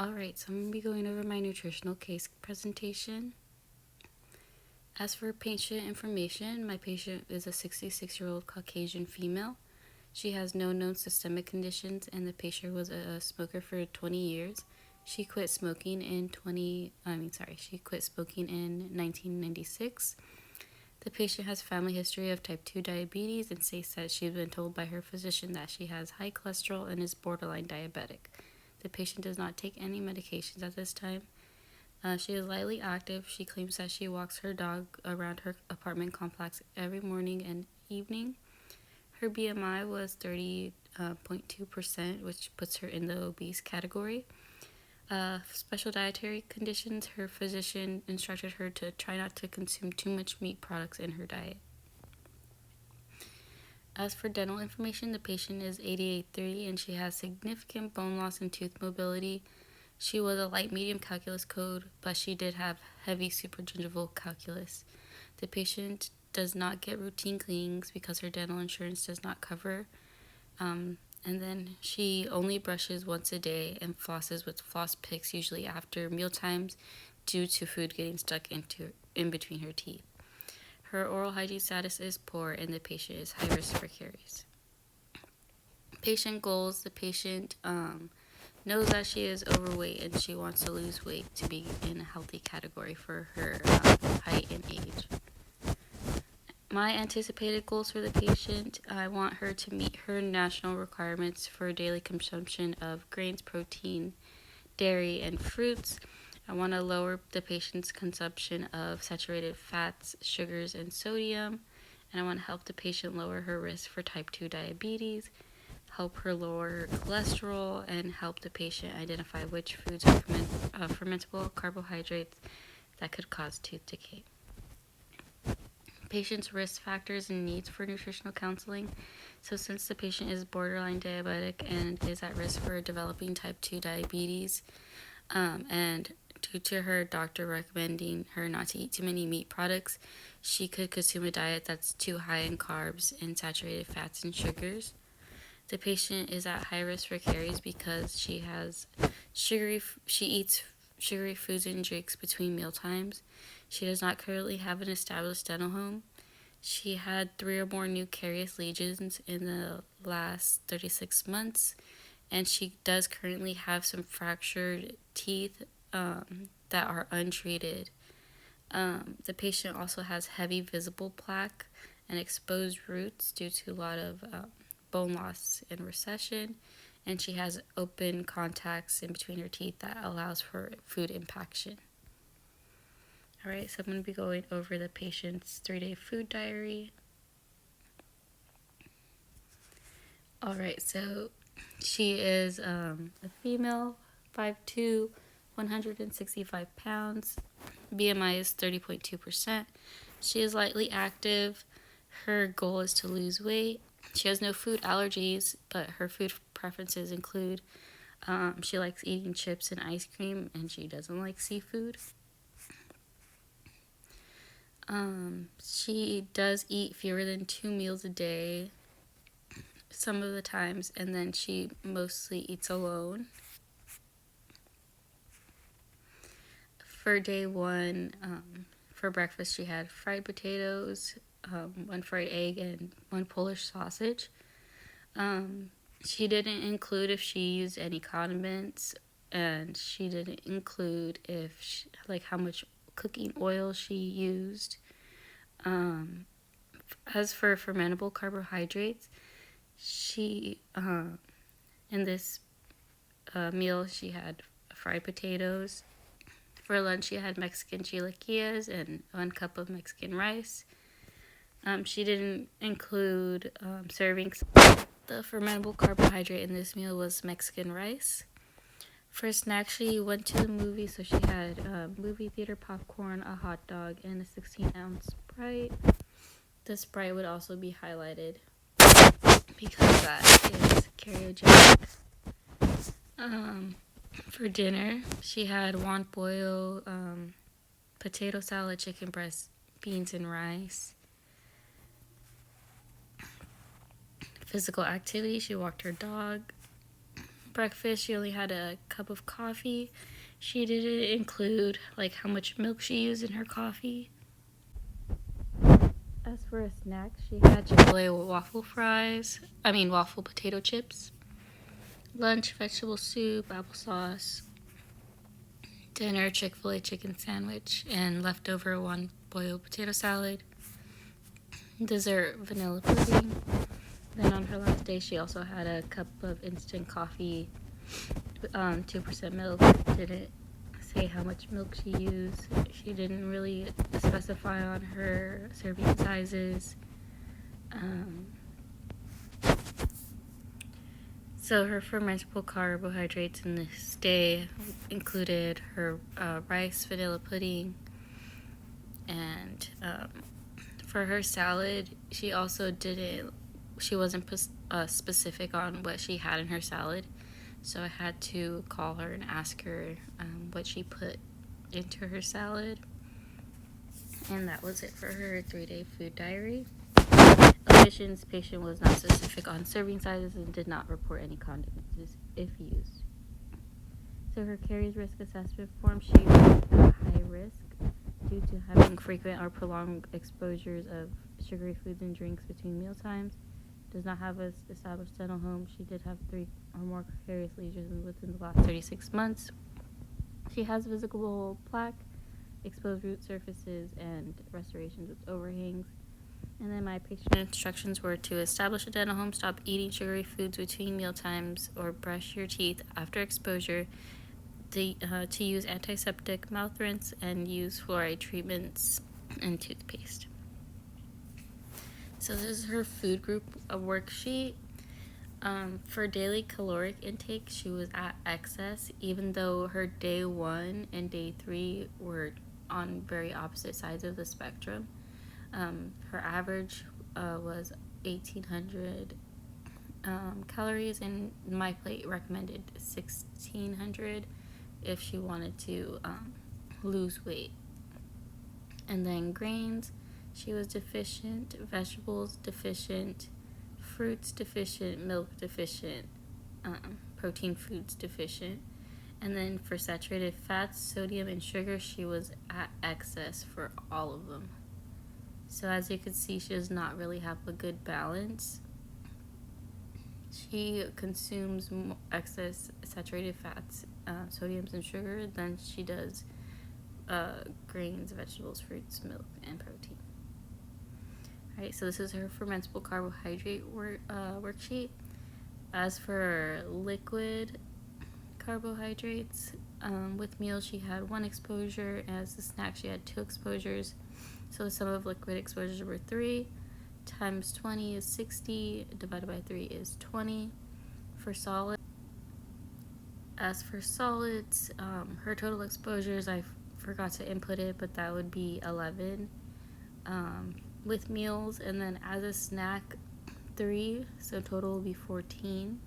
Alright, so I'm going to be going over my nutritional case presentation. As for patient information, my patient is a 66-year-old Caucasian female. She has no known systemic conditions, and the patient was a smoker for 20 years. She quit smoking in 1996. The patient has family history of type 2 diabetes and states that she's been told by her physician that she has high cholesterol and is borderline diabetic. The patient does not take any medications at this time. She is lightly active. She claims that she walks her dog around her apartment complex every morning and evening. Her BMI was 30.2%, which puts her in the obese category. Special dietary conditions, her physician instructed her to try not to consume too much meat products in her diet. As for dental information, the patient is 8830 and she has significant bone loss and tooth mobility. She was a light medium calculus code, but she did have heavy supragingival calculus. The patient does not get routine cleanings because her dental insurance does not cover. And then she only brushes once a day and flosses with floss picks, usually after meal times, due to food getting stuck in between her teeth. Her oral hygiene status is poor, and the patient is high risk for caries. Patient goals: the patient knows that she is overweight and she wants to lose weight to be in a healthy category for her height and age. My anticipated goals for the patient: I want her to meet her national requirements for daily consumption of grains, protein, dairy, and fruits. I want to lower the patient's consumption of saturated fats, sugars, and sodium. And I want to help the patient lower her risk for type 2 diabetes, help her lower her cholesterol, and help the patient identify which foods are fermentable carbohydrates that could cause tooth decay. Patient's risk factors and needs for nutritional counseling. So since the patient is borderline diabetic and is at risk for developing type 2 diabetes, and due to her doctor recommending her not to eat too many meat products, she could consume a diet that's too high in carbs and saturated fats and sugars. The patient is at high risk for caries because she eats sugary foods and drinks between meal times. She does not currently have an established dental home. She had 3 or more new carious lesions in the last 36 months, and she does currently have some fractured teeth that are untreated. The patient also has heavy visible plaque and exposed roots due to a lot of bone loss and recession, and she has open contacts in between her teeth that allows for food impaction. Alright, so I'm going to be going over the patient's 3-day food diary. Alright, so she is a female, 5'2", 165 pounds. BMI is 30.2%. She is lightly active. Her goal is to lose weight. She has no food allergies, but her food preferences include she likes eating chips and ice cream, and she doesn't like seafood. She does eat fewer than 2 meals a day some of the times, and then she mostly eats alone. For day 1, for breakfast, she had fried potatoes, 1 fried egg, and 1 Polish sausage. She didn't include if she used any condiments, and she didn't include how much cooking oil she used. As for fermentable carbohydrates, she in this meal she had fried potatoes. For lunch she had Mexican chilaquiles and 1 cup of Mexican rice. She didn't include servings. The fermentable carbohydrate in this meal was Mexican rice. For snack, she went to the movie, so she had movie theater popcorn, a hot dog, and a 16-ounce Sprite. The Sprite would also be highlighted because that is cardiogenic. For dinner, she had want boil, potato salad, chicken breast, beans, and rice. Physical activity, she walked her dog, breakfast, she only had a cup of coffee. She didn't include like how much milk she used in her coffee. As for a snack, she had Chick-fil-A waffle potato chips. Lunch, vegetable soup, applesauce. Dinner, Chick-fil-A chicken sandwich, and leftover one boiled potato salad. Dessert, vanilla pudding. Then on her last day, she also had a cup of instant coffee, 2% milk. Didn't say how much milk she used. She didn't really specify on her serving sizes. So her fermentable carbohydrates in this day included her rice, vanilla pudding, and for her salad, she wasn't specific on what she had in her salad. So I had to call her and ask her what she put into her salad. And that was it for her 3-day food diary. Omissions: patient was not specific on serving sizes and did not report any condiments if used. So her caries risk assessment form, she was at high risk due to having frequent or prolonged exposures of sugary foods and drinks between mealtimes. Does not have an established dental home. She did have 3 or more carious lesions within the last 36 months. She has visible plaque, exposed root surfaces, and restorations with overhangs. And then my patient instructions were to establish a dental home, stop eating sugary foods between mealtimes, or brush your teeth after exposure, to use antiseptic mouth rinse, and use fluoride treatments and toothpaste. So this is her food group worksheet. For daily caloric intake, she was at excess, even though her day 1 and day 3 were on very opposite sides of the spectrum. Her average was 1,800 calories, and my plate recommended 1,600 if she wanted to lose weight. And then grains, she was deficient, vegetables deficient, fruits deficient, milk deficient, protein foods deficient. And then for saturated fats, sodium, and sugar, she was at excess for all of them. So as you can see, she does not really have a good balance. She consumes excess saturated fats, sodiums, and sugar than she does grains, vegetables, fruits, milk, and protein. Alright, so this is her fermentable carbohydrate worksheet. As for liquid carbohydrates, with meals she had 1 exposure. As a snack, she had 2 exposures. So the sum of liquid exposures were 3 times 20 is 60, divided by 3 is 20. As for solids, her total exposures, I forgot to input it, but that would be 11 with meals. And then as a snack, 3, so total will be 14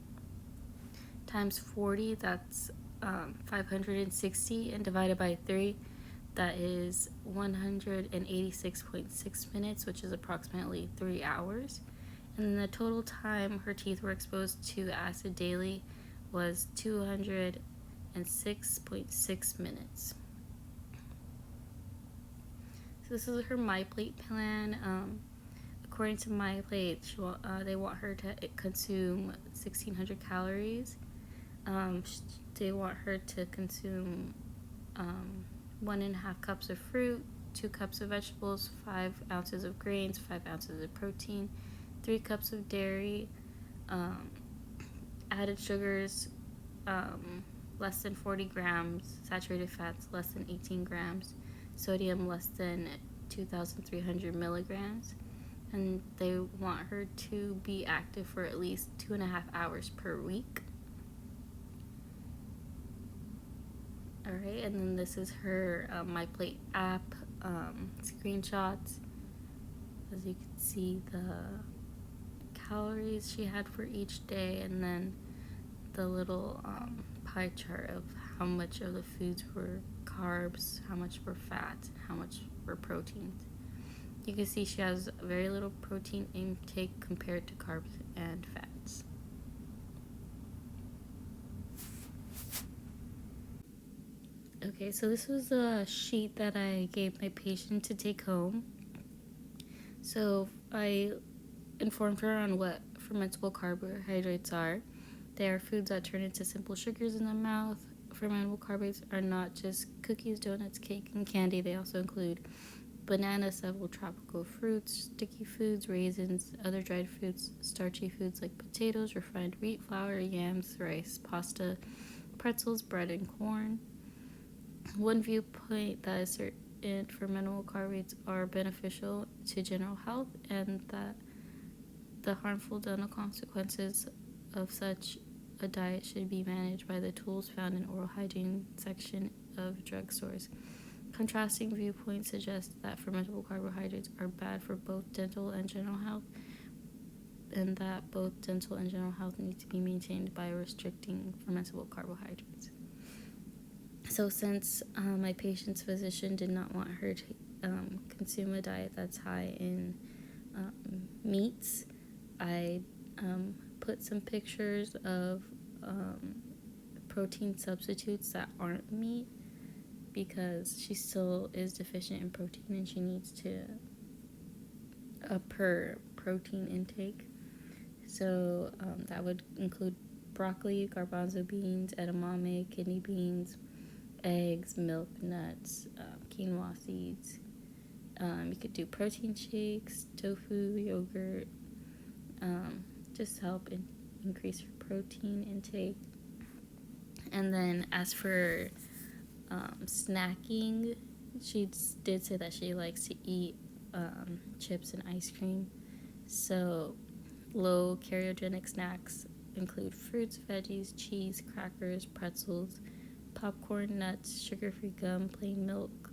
times 40, that's 560, and divided by 3, that is 186.6 minutes, which is approximately 3 hours. And then the total time her teeth were exposed to acid daily was 206.6 minutes. So this is her MyPlate plan. According to MyPlate, they want her to consume 1,600 calories. They want her to consume 1.5 cups of fruit, 2 cups of vegetables, 5 ounces of grains, 5 ounces of protein, 3 cups of dairy, added sugars less than 40 grams, saturated fats less than 18 grams, sodium less than 2,300 milligrams, and they want her to be active for at least 2.5 hours per week. Alright, and then this is her MyPlate app screenshots. As you can see, the calories she had for each day, and then the little pie chart of how much of the foods were carbs, how much were fat, how much were proteins. You can see she has very little protein intake compared to carbs and fats. Okay, so this was a sheet that I gave my patient to take home. So I informed her on what fermentable carbohydrates are. They are foods that turn into simple sugars in the mouth. Fermentable carbohydrates are not just cookies, donuts, cake, and candy. They also include bananas, several tropical fruits, sticky foods, raisins, other dried foods, starchy foods like potatoes, refined wheat, flour, yams, rice, pasta, pretzels, bread, and corn. One viewpoint that is certain fermentable carbohydrates are beneficial to general health and that the harmful dental consequences of such a diet should be managed by the tools found in oral hygiene section of drugstores. Contrasting viewpoints suggest that fermentable carbohydrates are bad for both dental and general health, and that both dental and general health need to be maintained by restricting fermentable carbohydrates. So since my patient's physician did not want her to consume a diet that's high in meats, I put some pictures of protein substitutes that aren't meat because she still is deficient in protein and she needs to up her protein intake. So that would include broccoli, garbanzo beans, edamame, kidney beans, eggs, milk, nuts, quinoa seeds. You could do protein shakes, tofu, yogurt, just help increase your protein intake. And then as for snacking, she did say that she likes to eat chips and ice cream. So low calorie snacks include fruits, veggies, cheese, crackers, pretzels, popcorn, nuts, sugar-free gum, plain milk,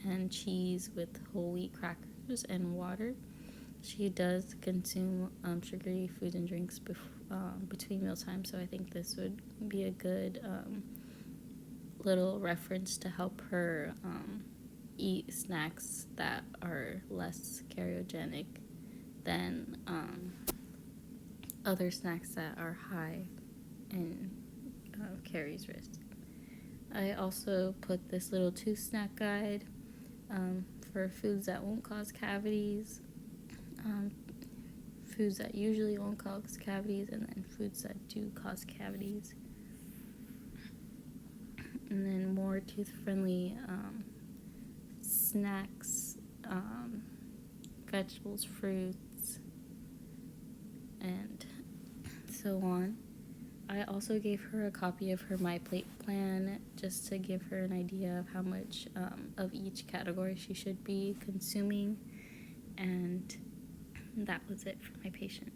and cheese with whole wheat crackers and water. She does consume sugary foods and drinks between mealtime, so I think this would be a good little reference to help her eat snacks that are less calorie than other snacks that are high in calories risk. I also put this little tooth snack guide for foods that won't cause cavities, foods that usually won't cause cavities, and then foods that do cause cavities. And then more tooth-friendly snacks, vegetables, fruits, and so on. I also gave her a copy of her My Plate plan just to give her an idea of how much of each category she should be consuming, and that was it for my patient.